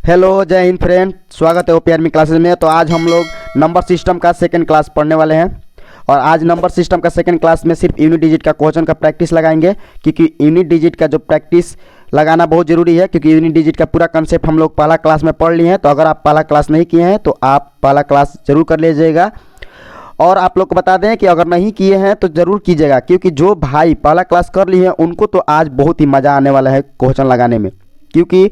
Hello, जय Hind friend. स्वागत है ओपी आर्मी क्लासेस में। तो आज हम लोग नंबर सिस्टम का सेकंड क्लास पढ़ने वाले हैं और आज नंबर सिस्टम का सेकंड क्लास में सिर्फ यूनिट डिजिट का क्वेश्चन का प्रैक्टिस लगाएंगे, क्योंकि यूनिट डिजिट का जो प्रैक्टिस लगाना बहुत ज़रूरी है, क्योंकि यूनिट डिजिट का पूरा कंसेप्ट हम लोग पहला क्लास में पढ़ लिए हैं। तो अगर आप पहला क्लास नहीं किए हैं तो आप पहला क्लास जरूर कर लीजिएगा। और आप लोग को बता दें कि अगर नहीं किए हैं तो ज़रूर कीजिएगा, क्योंकि जो भाई पहला क्लास कर लिए हैं उनको तो आज बहुत ही मज़ा आने वाला है क्वेश्चन लगाने में, क्योंकि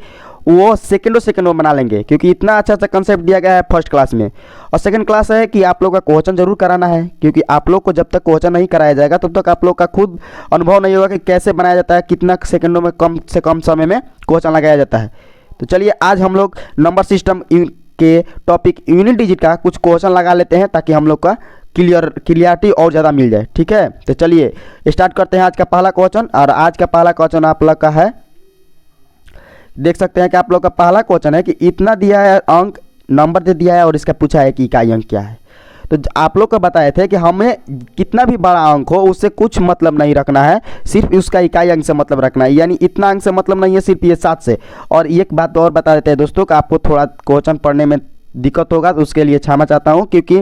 वो सेकंडों में बना लेंगे, क्योंकि इतना अच्छा कंसेप्ट दिया गया है फर्स्ट क्लास में। और सेकंड क्लास है कि आप लोग का क्वेश्चन जरूर कराना है, क्योंकि आप लोग को जब तक क्वेश्चन नहीं कराया जाएगा तब तक आप लोग का खुद अनुभव नहीं होगा कि कैसे बनाया जाता है, कितना सेकंडों में कम से कम समय में क्वेश्चन लगाया जाता है। तो चलिए आज हम लोग नंबर सिस्टम के टॉपिक यूनिट डिजिट का कुछ क्वेश्चन लगा लेते हैं, ताकि हम लोग का क्लियरिटी और ज़्यादा मिल जाए। ठीक है, तो चलिए स्टार्ट करते हैं आज का पहला क्वेश्चन। और आज का पहला क्वेश्चन आप लोग का है, देख सकते हैं कि आप लोग का पहला क्वेश्चन है कि इतना दिया है अंक, नंबर दे दिया है और इसका पूछा है कि इकाई अंक क्या है। तो आप लोग को बताए थे कि हमें कितना भी बड़ा अंक हो उससे कुछ मतलब नहीं रखना है, सिर्फ उसका इकाई अंक से मतलब रखना है। यानी इतना अंक से मतलब नहीं है, सिर्फ ये 7 से। और एक बात और बता देते हैं दोस्तों कि आपको थोड़ा क्वेश्चन पढ़ने में दिक्कत होगा, तो उसके लिए क्षमा चाहता हूँ, क्योंकि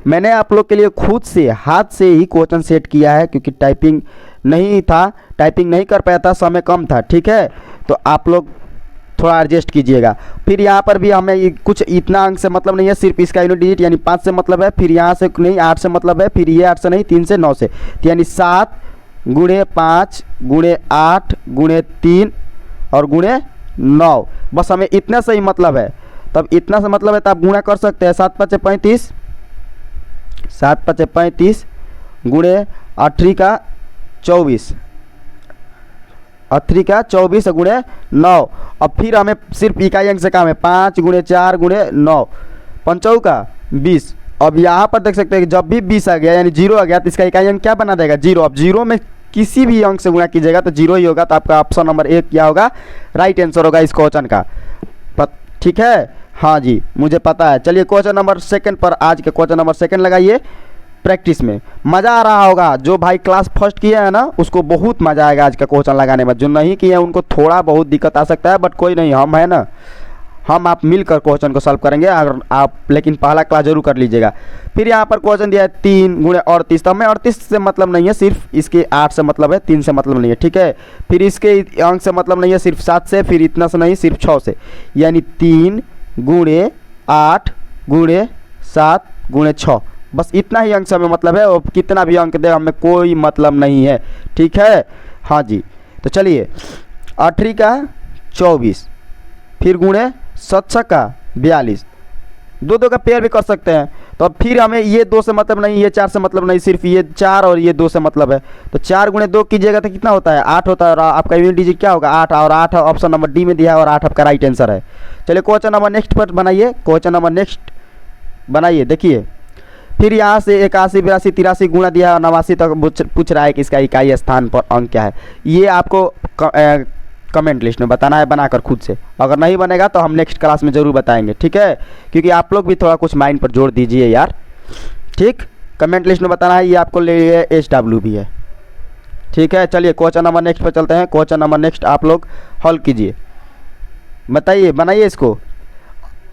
मैंने आप लोग के लिए खुद से हाथ से ही क्वेश्चन सेट किया है, क्योंकि टाइपिंग नहीं कर पाया था, समय कम था। ठीक है, तो आप लोग थोड़ा एडजस्ट कीजिएगा। फिर यहाँ पर भी हमें कुछ इतना अंक से मतलब नहीं है, सिर्फ इसका यूनिट डिजिट यानी 5 से मतलब है। फिर यहाँ से नहीं 8 से मतलब है, फिर ये 8 से नहीं 3 से 9 से, तो यानी 7 गुणे 5 गुणे 8 गुणे 3 और गुणे 9, बस हमें इतना से ही मतलब है। तब इतना से मतलब है तो आप गुणा कर सकते हैं। 7 5 35, 7 5 35 गुणे 8 का 24, 8 का 24 गुणे 9। अब फिर हमें सिर्फ इकाई अंक से काम है, 5 गुणे 4 गुणे 9, 5 का 20। अब यहाँ पर देख सकते हैं कि जब भी 20 आ गया यानी 0 आ गया तो इसका इकाई अंक क्या बना देगा, 0। अब 0 में किसी भी अंक से गुणा कीजिएगा तो 0 ही होगा। तो आपका ऑप्शन नंबर 1 क्या होगा, राइट आंसर होगा इस क्वेश्चन का। ठीक है, हाँ जी, मुझे पता है। चलिए क्वेश्चन नंबर सेकंड पर, आज के क्वेश्चन नंबर सेकंड लगाइए। प्रैक्टिस में मज़ा आ रहा होगा, जो भाई क्लास फर्स्ट किया है ना उसको बहुत मज़ा आएगा आज का क्वेश्चन लगाने में। जो नहीं किए हैं उनको थोड़ा बहुत दिक्कत आ सकता है, बट कोई नहीं, हम है ना, हम आप मिलकर क्वेश्चन को सॉल्व करेंगे। अगर आप लेकिन पहला क्लास जरूर कर लीजिएगा। फिर यहाँ पर क्वेश्चन दिया है 3 गुणे 38, तो हमें 38 से मतलब नहीं है, सिर्फ इसके 8 से मतलब है, 3 से मतलब नहीं है। ठीक है, फिर इसके अंक से मतलब नहीं है, सिर्फ 7 से, फिर इतना से नहीं, सिर्फ 6 से, यानी 3 गुणे 8 गुणे 7 गुणे 6, बस इतना ही अंक से हमें मतलब है। और कितना भी अंक दे हमें कोई मतलब नहीं है। ठीक है, हाँ जी। तो चलिए 8 का 24, फिर गुणे 7 का 42, 2 का पेयर भी कर सकते हैं। तो अब फिर हमें ये 2 से मतलब नहीं, ये 4 से मतलब नहीं, सिर्फ ये 4 और ये 2 से मतलब है। तो 4 गुणे 2 कीजिएगा तो कितना होता है, 8 होता है। और आपका यूनिट डिजिट क्या होगा, 8। और 8 ऑप्शन नंबर डी में दिया है और 8 आपका राइट आंसर है। चलिए क्वेश्चन नंबर नेक्स्ट पर बनाइए, क्वेश्चन नंबर नेक्स्ट बनाइए। देखिए फिर यहाँ से 81 82 83 गुणा दिया है और 89 तक पूछ रहा है कि इसका इकाई स्थान पर अंक क्या है। ये आपको कमेंट लिस्ट में बताना है बनाकर खुद से। अगर नहीं बनेगा तो हम नेक्स्ट क्लास में ज़रूर बताएंगे। ठीक है, क्योंकि आप लोग भी थोड़ा कुछ माइंड पर जोड़ दीजिए यार। ठीक, कमेंट लिस्ट में बताना है, ये आपको ले SW भी है। ठीक है, चलिए क्वेश्चन नंबर नेक्स्ट पर चलते हैं। क्वेश्चन नंबर नेक्स्ट आप लोग हल कीजिए, बताइए, बनाइए इसको।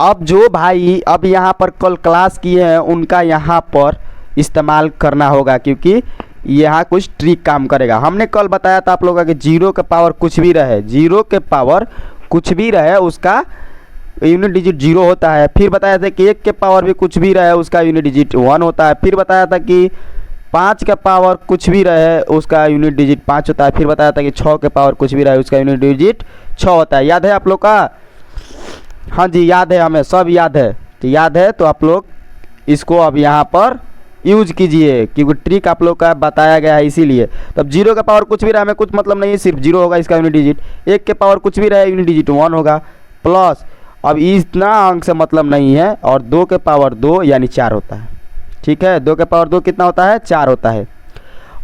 अब जो भाई अब यहाँ पर कल क्लास किए हैं उनका यहाँ पर इस्तेमाल करना होगा, क्योंकि यहाँ कुछ ट्रिक काम करेगा। हमने कल बताया था आप लोगों का कि 0 के पावर कुछ भी रहे, 0 के पावर कुछ भी रहे उसका यूनिट डिजिट 0 होता है। फिर बताया था कि 1 के पावर भी कुछ भी रहे उसका यूनिट डिजिट 1 होता है। फिर बताया था कि 5 का पावर कुछ भी रहे उसका यूनिट डिजिट 5 होता है। फिर बताया था कि 6 के पावर कुछ भी रहे उसका यूनिट डिजिट 6 होता है। याद है आप लोग का? हाँ जी, याद है, हमें सब याद है। तो याद है तो आप लोग इसको अब यहाँ पर यूज कीजिए, क्योंकि ट्रिक आप लोग का बताया गया है इसीलिए। तब 0 का पावर कुछ भी रहा हमें कुछ मतलब नहीं है, सिर्फ 0 होगा इसका यूनिट डिजिट। 1 के पावर कुछ भी रहे यूनिट डिजिट 1 होगा, प्लस अब इतना अंक से मतलब नहीं है, और 2 के पावर 2 यानी 4 होता है। ठीक है, 2 के पावर 2 कितना होता है, 4 होता है।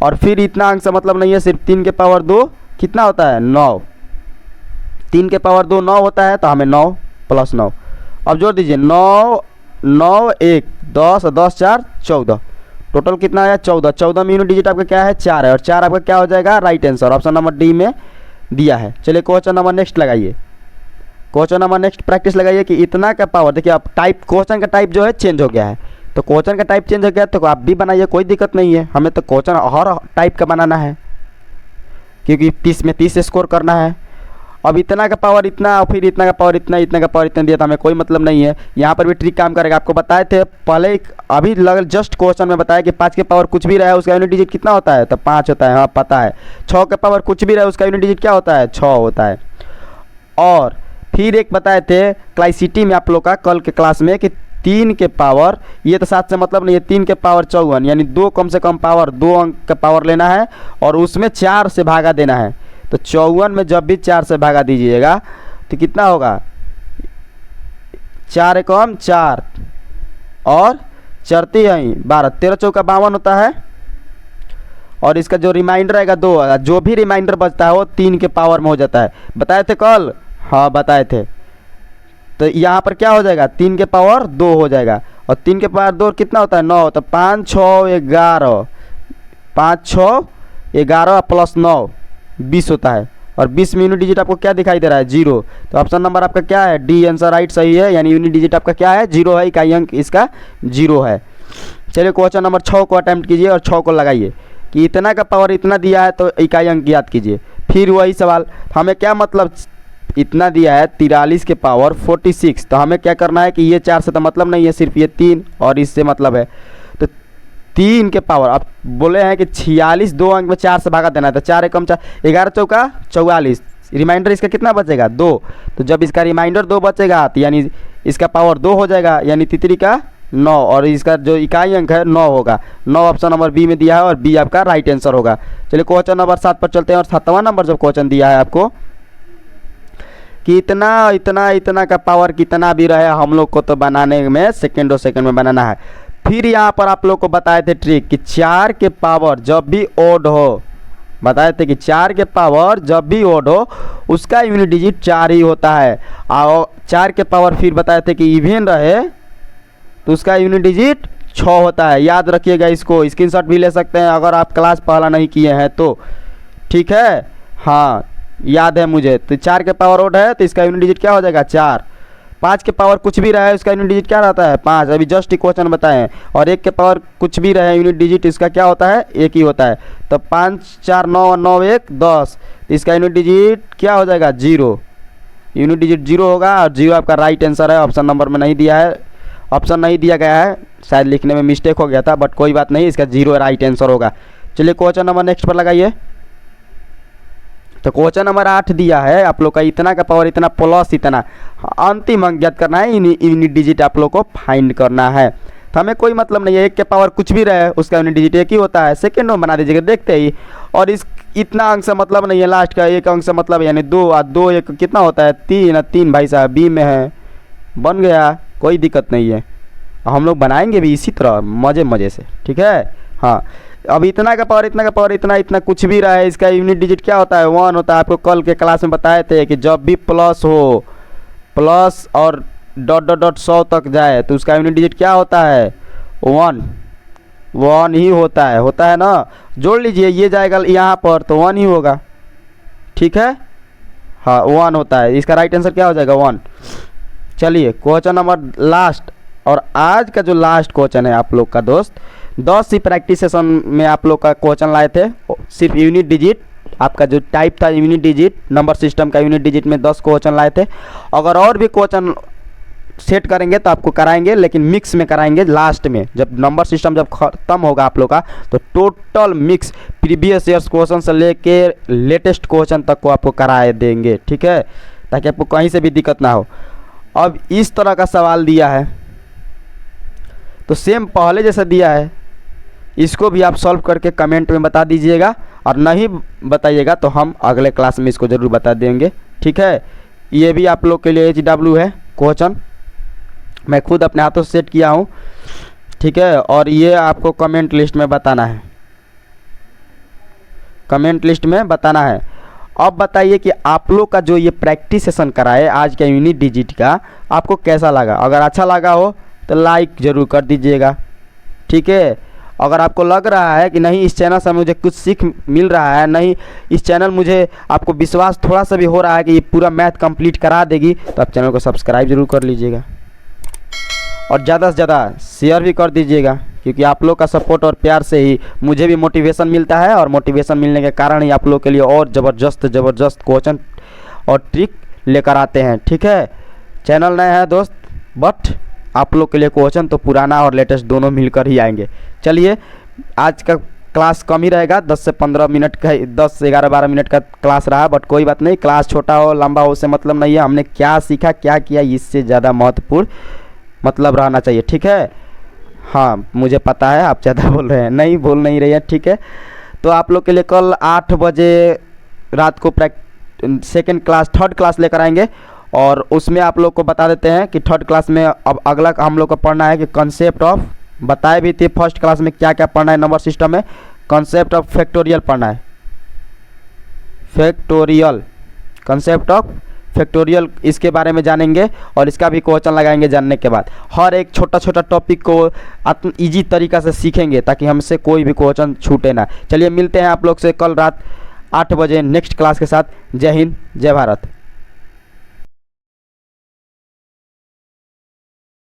और फिर इतना अंक से मतलब नहीं है, सिर्फ 3 के पावर 2 कितना होता है, 9। 3 के पावर 2 9 होता है, तो हमें 9 प्लस 9, अब जोड़ दीजिए 9 9 1 10 10 4 14, टोटल कितना आया 14। 14 में यूनिट डिजिट आपका क्या है, 4 है, और 4 आपका क्या हो जाएगा, right answer, option number D में दिया है। चलिए क्वेश्चन नंबर नेक्स्ट लगाइए। क्वेश्चन नंबर नेक्स्ट प्रैक्टिस लगाइए कि इतना का पावर, देखिए अब टाइप क्वेश्चन का टाइप जो है चेंज हो गया है, तो क्वेश्चन का टाइप चेंज हो गया तो आप भी बनाइए, कोई दिक्कत नहीं है, हमें तो क्वेश्चन हर टाइप का बनाना है क्योंकि 30 में 30 स्कोर करना है। अब इतना का पावर इतना और फिर इतना का पावर इतना, इतना का पावर इतना दिया तो हमें कोई मतलब नहीं है। यहाँ पर भी ट्रिक काम करेगा, आपको बताए थे पहले अभी जस्ट क्वेश्चन में बताया कि 5 के पावर कुछ भी रहे उसका यूनिट डिजिट कितना होता है, तो 5 होता है, हाँ पता है। 6 के पावर कुछ भी रहे उसका यूनिट डिजिट क्या होता है, 6 होता है। और फिर एक बताए थे क्लासिटी में आप लोग का कल के क्लास में कि 3 के पावर, ये तो 7 से मतलब नहीं है, 3 के पावर 54 यानी 2 कम से कम पावर 2 अंक का पावर लेना है और उसमें 4 से भागा देना है। तो 54 में जब भी 4 से भागा दीजिएगा तो कितना होगा, 4 एकम 4 और चरती है 12, 13 चौका 52 होता है। और इसका जो रिमाइंडर आएगा 2, जो भी रिमाइंडर बचता है वो 3 के पावर में हो जाता है। बताए थे कल, हाँ बताए थे। तो यहाँ पर क्या हो जाएगा, 3 के पावर 2 हो जाएगा और 3 के पावर 2 कितना होता है, 9, तो 5 6 11, 5 6 11 प्लस 9 20 होता है। और 20 में यूनिट डिजिट आपको क्या दिखाई दे रहा है, 0। तो ऑप्शन नंबर आपका क्या है, डी आंसर राइट सही है, यानी यूनिट डिजिट आपका क्या है, 0 है, इकाई अंक इसका 0 है। चलिए क्वेश्चन नंबर 6 को अटेम्प्ट कीजिए और 6 को लगाइए कि इतना का पावर इतना दिया है तो इकाई अंक याद कीजिए। फिर वही सवाल, हमें क्या मतलब, इतना दिया है 43 के पावर 46, तो हमें क्या करना है कि ये 4 से तो मतलब नहीं है, सिर्फ ये 3 और इससे मतलब है। तो 3 के पावर, अब बोले हैं कि 46 2 अंक में 4 से भागा देना है, तो 4 एकम 4, 11 चौका 44, रिमाइंडर इसका कितना बचेगा 2। तो जब इसका रिमाइंडर 2 बचेगा तो यानी इसका पावर 2 हो जाएगा, यानी तितरी का 9 और इसका जो इकाई अंक है 9 होगा। 9 ऑप्शन नंबर बी में दिया है और बी आपका राइट आंसर होगा। चलिए क्वेश्चन नंबर 7 पर चलते हैं और 7वां नंबर जब क्वेश्चन दिया है आपको कि इतना इतना इतना का पावर कितना भी रहे हम लोग को तो बनाने में सेकेंडों सेकंड में बनाना है। फिर यहाँ पर आप लोग को बताए थे ट्रिक कि 4 के पावर जब भी ओड हो, बताए थे कि 4 के पावर जब भी ओड हो उसका यूनिट डिजिट 4 ही होता है। और 4 के पावर फिर बताए थे कि इवन रहे तो उसका यूनिट डिजिट 6 होता है। याद रखिएगा, इसको स्क्रीनशॉट भी ले सकते हैं अगर आप क्लास पहला नहीं किए हैं तो, ठीक है, हाँ याद है मुझे। तो 4 के पावर ओड है तो इसका यूनिट डिजिट क्या हो जाएगा 4। 5 के पावर कुछ भी रहे उसका यूनिट डिजिट क्या रहता है 5, अभी जस्ट क्वेश्चन बताए हैं। और 1 के पावर कुछ भी रहे यूनिट डिजिट इसका क्या होता है 1 ही होता है। तो 5 4 9 और 9 1 10, तो इसका यूनिट डिजिट क्या हो जाएगा 0, यूनिट डिजिट 0 होगा और 0 आपका राइट आंसर है। ऑप्शन नंबर में नहीं दिया है, ऑप्शन नहीं दिया गया है, शायद लिखने में मिस्टेक हो गया था, बट कोई बात नहीं, इसका 0 राइट आंसर होगा। चलिए क्वेश्चन नंबर नेक्स्ट पर लगाइए। तो क्वेश्चन नंबर 8 दिया है आप लोग का इतना का पावर इतना प्लस इतना, अंतिम अंक ज्ञात करना है, यूनिट डिजिट आप लोग को फाइंड करना है। तो हमें कोई मतलब नहीं है, 1 के पावर कुछ भी रहे उसका यूनिट डिजिट 1 ही होता है, सेकेंड में बना दीजिएगा देखते ही। और इस इतना अंक से मतलब नहीं है, लास्ट का 1 अंक से मतलब यानी 2 और 2 1 कितना होता है 3, 3 भाई साहब बी में है, बन गया, कोई दिक्कत नहीं है। हम लोग बनाएंगे भी इसी तरह मज़े मज़े से, ठीक है। हाँ अब इतना का पावर इतना का पावर इतना इतना कुछ भी रहा है इसका यूनिट डिजिट क्या होता है 1 होता है। आपको कल के क्लास में बताए थे कि जब भी प्लस हो, प्लस और डॉट डॉट डॉट 100 तक जाए तो उसका यूनिट डिजिट क्या होता है 1 ही होता है ना। जोड़ लीजिए, ये जाएगा यहाँ पर तो 1 ही होगा, ठीक है, हाँ 1 होता है, इसका राइट आंसर क्या हो जाएगा 1। चलिए क्वेश्चन नंबर लास्ट, और आज का जो लास्ट क्वेश्चन है आप लोग का दोस्त, 10 ही प्रैक्टिस सेशन में आप लोग का क्वेश्चन लाए थे, सिर्फ यूनिट डिजिट आपका जो टाइप था यूनिट डिजिट, नंबर सिस्टम का यूनिट डिजिट में 10 क्वेश्चन लाए थे। अगर और भी क्वेश्चन सेट करेंगे तो आपको कराएंगे, लेकिन मिक्स में कराएंगे लास्ट में, जब नंबर सिस्टम जब ख़त्म होगा आप लोग का तो total mix previous years question से लेके लेटेस्ट क्वेश्चन तक को आपको कराए देंगे, ठीक है, ताकि आपको कहीं से भी दिक्कत ना हो। अब इस तरह का सवाल दिया है तो सेम पहले जैसा दिया है, इसको भी आप सॉल्व करके कमेंट में बता दीजिएगा, और नहीं बताइएगा तो हम अगले क्लास में इसको ज़रूर बता देंगे, ठीक है। ये भी आप लोग के लिए HW है क्वेश्चन, मैं खुद अपने हाथों से सेट किया हूँ, ठीक है। और ये आपको कमेंट लिस्ट में बताना है, कमेंट लिस्ट में बताना है। अब बताइए कि आप लोग का जो ये प्रैक्टिस सेशन कराए आज का यूनिट डिजिट का आपको कैसा लगा। अगर अच्छा लगा हो तो लाइक ज़रूर कर दीजिएगा, ठीक है। अगर आपको लग रहा है कि नहीं इस चैनल से मुझे कुछ सीख मिल रहा है, नहीं इस चैनल मुझे आपको विश्वास थोड़ा सा भी हो रहा है कि ये पूरा मैथ कंप्लीट करा देगी, तो आप चैनल को सब्सक्राइब जरूर कर लीजिएगा और ज़्यादा से ज़्यादा शेयर भी कर दीजिएगा, क्योंकि आप लोग का सपोर्ट और प्यार से ही मुझे भी मोटिवेशन मिलता है और मोटिवेशन मिलने के कारण ही आप लोग के लिए और ज़बरदस्त क्वेश्चन और ट्रिक लेकर आते हैं। ठीक है, चैनल नया है दोस्त, बट आप लोग के लिए क्वेश्चन तो पुराना और लेटेस्ट दोनों मिलकर ही आएंगे। चलिए, आज का क्लास कम ही रहेगा, 10 से 15 मिनट का, 10 11 12 मिनट का क्लास रहा, बट कोई बात नहीं, क्लास छोटा हो लंबा हो उससे मतलब नहीं है, हमने क्या सीखा क्या किया इससे ज़्यादा महत्वपूर्ण मतलब रहना चाहिए। ठीक है, हाँ मुझे पता है आप ज़्यादा बोल रहे हैं, नहीं बोल नहीं रही है। ठीक है, तो आप लोग के लिए कल 8 बजे रात को सेकेंड क्लास थर्ड क्लास लेकर आएंगे और उसमें आप लोग को बता देते हैं कि थर्ड क्लास में अब अगला हम लोग को पढ़ना है कि कंसेप्ट ऑफ, बताए भी थे फर्स्ट क्लास में क्या क्या पढ़ना है नंबर सिस्टम में, कंसेप्ट ऑफ फैक्टोरियल पढ़ना है, फैक्टोरियल, कंसेप्ट ऑफ फैक्टोरियल, इसके बारे में जानेंगे और इसका भी क्वेश्चन लगाएंगे। जानने के बाद हर एक छोटा छोटा टॉपिक को ईजी तरीक़ा से सीखेंगे ताकि हमसे कोई भी क्वेश्चन छूटे ना। चलिए मिलते हैं आप लोग से कल रात 8 बजे नेक्स्ट क्लास के साथ। जय हिंद, जय भारत।